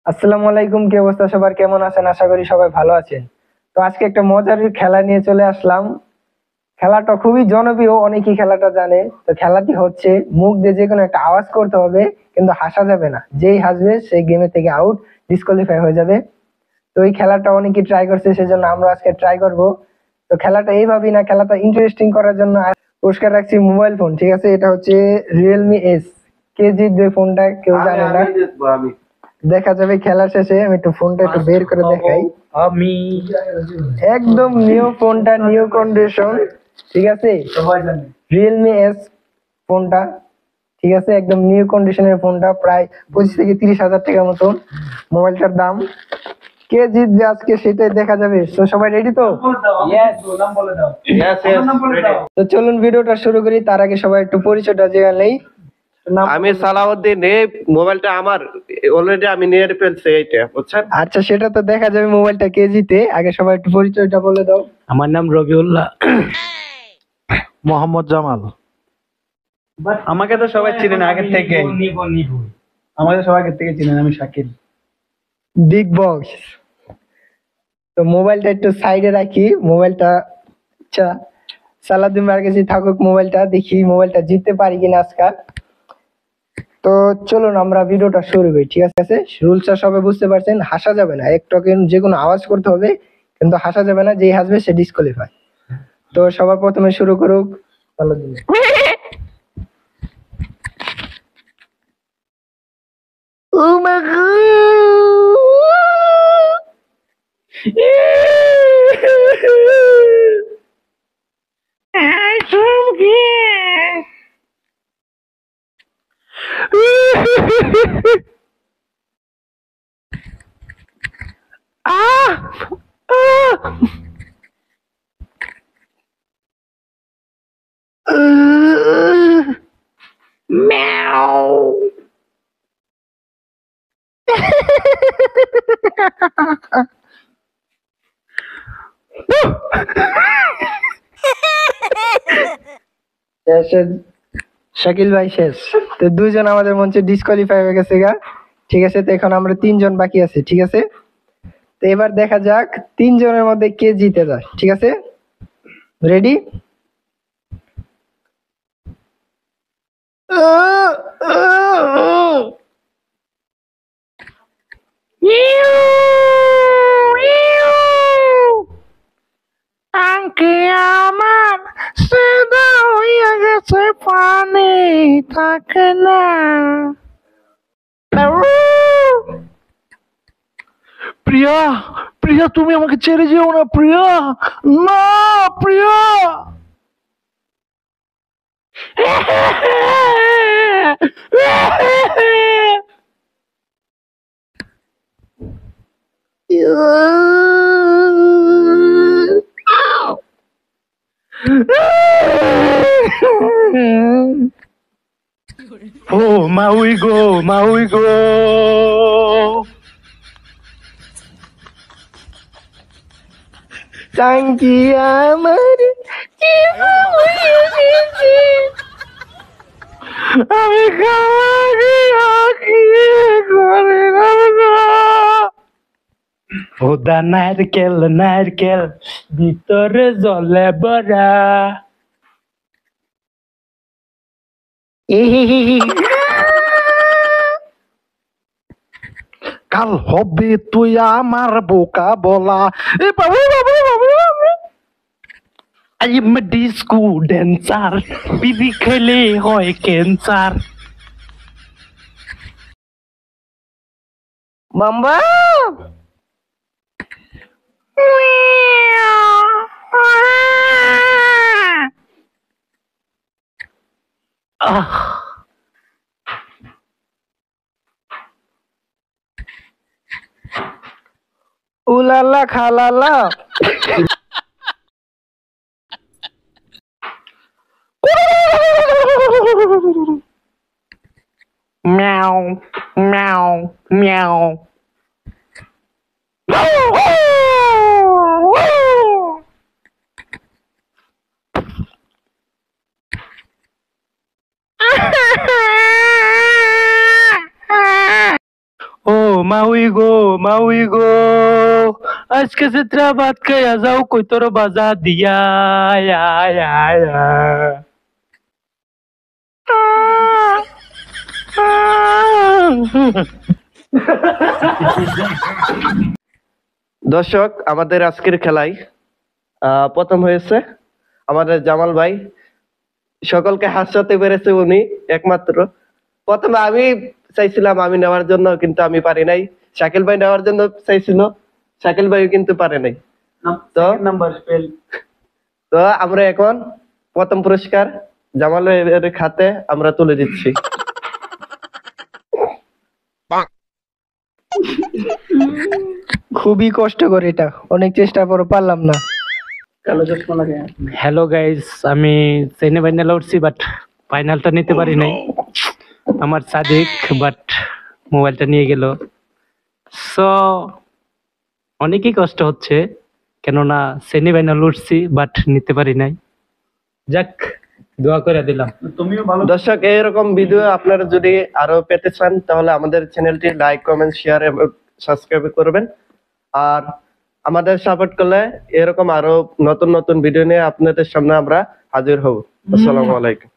আসসালামু আলাইকুম, কি অবস্থা সবার, কেমন আছেন? আশা করি সবাই ভালো আছেন। তো আজকে একটা মজার খেলা নিয়ে চলে আসলাম। খেলাটা খুবই জনপ্রিয়, অনেকেই খেলাটা জানে। তো খেলাটি হচ্ছে মুখ দিয়ে যে কোনো একটা আওয়াজ করতে হবে, কিন্তু হাসা যাবে না। যেই হাসবে সেই গেমে থেকে আউট, ডিসকোয়ালিফাই হয়ে যাবে। তো এই খেলাটা অনেকেই ট্রাই করছে, সেজন্য আমরা আজকে ট্রাই করব। তো খেলাটা এইভাবেই না, খেলাটা ইন্টারেস্টিং করার জন্য পুরস্কার রাখছি মোবাইল ফোন। ঠিক আছে, এটা হচ্ছে রিয়েলমি এস। কে জিতবে ফোনটা কেউ জানে না, দেখা যাবে খেলা শেষে। আমি একটু ফোনটা একটু বের করে দেখাই। আমি একদম নিউ ফোনটা, নিউ কন্ডিশন। ঠিক আছে, রিয়েলমি এস ফোনটা। ঠিক আছে, একদম নিউ কন্ডিশনের ফোনটা, প্রায় 25 থেকে 30 হাজার টাকার মতন মোবাইলটার দাম। কে জিতবে আজকে সেটাই দেখা যাবে। তো সবাই রেডি তো? তো চলুন ভিডিওটা শুরু করি। তার আগে সবাই একটু পরিচয়টা জেনে নেই। আমি সালাউদ্দিন। এই মোবাইলটা আমার অলরেডি আমি নিয়ে ফেলছি, এইটা বুঝছেন। আচ্ছা, সেটা তো দেখা যাবে মোবাইলটা কে জিতে। আগে সবাই একটু পরিচয়টা বলে দাও। আমার নাম রবিউল্লাহ। মোহাম্মদ জামাল। আমাকে তো সবাই চিনেন আগের থেকে, আমাকে সবাই আগের থেকে চিনেন। আমি শাকিল। বিগ বস। তো মোবাইলটা একটু সাইডে রাখি, মোবাইলটা আচ্ছা সালাউদ্দিন ভাইয়ের কাছে থাকুক। মোবাইলটা দেখি মোবাইলটা জিততে পারি কিনা আজকাল। তো চলুন আমরা ভিডিওটা শুরু করি। ঠিক আছে, রুলসটা সবাই বুঝতে পারছেন। হাসা যাবে না, একটু যে কোনো আওয়াজ করতে হবে, কিন্তু হাসা যাবে না। যেই হাসবে সে ডিসকোয়ালিফাই। তো সবার প্রথমে শুরু করুক সালাউদ্দিন। ও মা গো! শাকিল ভাই শেষ। তো দুইজন আমাদের মঞ্চে ডিসকোয়ালিফাই হয়ে গেছে গা। ঠিক আছে, তো এখন আমরা তিনজন বাকি আছি। ঠিক আছে, তো এবার দেখা যাক তিনজনের মধ্যে কে জিতে যায়। ঠিক আছে, রেডি? আঙ্কে আমার সেদা হইয়া গেছে, পানি থাকে না। প্রিয়া, প্রিয়া তুমি আমাকে ছেড়ে যেও না প্রিয়া। না প্রিয়া। Oh, Maui go, Maui go. টাঙ্কি আমার আমি খাওয়াকে করে না। ওদা নারকেল নারকেল ভিতরে জলে ভরা। কাল হবে তুই আমার বোকা বলা। এ বাবু বাবু বাবু বাবু। আই এম ডিস্কো ড্যান্সার, বিড়ি খেলে হয় ক্যান্সার। মাম্বা। আহ উলালা খালালা। মিয়াও মিয়াও মিয়াও। Oh, মাউই গো আজকে চিত্রা ভাত খাইয়া যাও কই তোর বাজা দিয়া আয়, আয়, আয়। দর্শক, আমাদের আজকের খেলায় প্রথম হয়েছে আমাদের জামাল ভাই। সকলকে হাসাতে পেরেছে উনি একমাত্র। প্রথমে আমি চাইছিলাম আমি নেওয়ার জন্য, কিন্তু আমি পারি নাই। শাকিল ভাই নেওয়ার জন্য চাইছিল, শাকিল ভাই কিন্তু পারে নাই। তো নাম্বার স্পেল তো আমরা এখন প্রথম পুরস্কার জামালের খাতে আমরা তুলে দিচ্ছি। খুবই কষ্টকর, এটা অনেক চেষ্টা করে পারলাম না। কালো চশমা লাগে। হ্যালো গাইস, আমি সেমিফাইনালে উঠছি বাট ফাইনালটা নিতে পারি নাই। আমার সাদিক বাট মোবাইলটা নিয়ে গেল। সো অনেকই কষ্ট হচ্ছে, কেননা সেমিফাইনাল উঠছি বাট নিতে পারি নাই। যাক, দোয়া করে দিলাম। তুমিও ভালো। দর্শক, এরকম ভিডিও আপনারা যদি আরো পেতে চান তাহলে আমাদের চ্যানেলটি লাইক, কমেন্ট, শেয়ার এবং সাবস্ক্রাইব করবেন। আর আমাদের সাপোর্ট করলে এরকম আরো নতুন নতুন ভিডিও নিয়ে আপনাদের সামনে আমরা হাজির হব। আসসালামু আলাইকুম।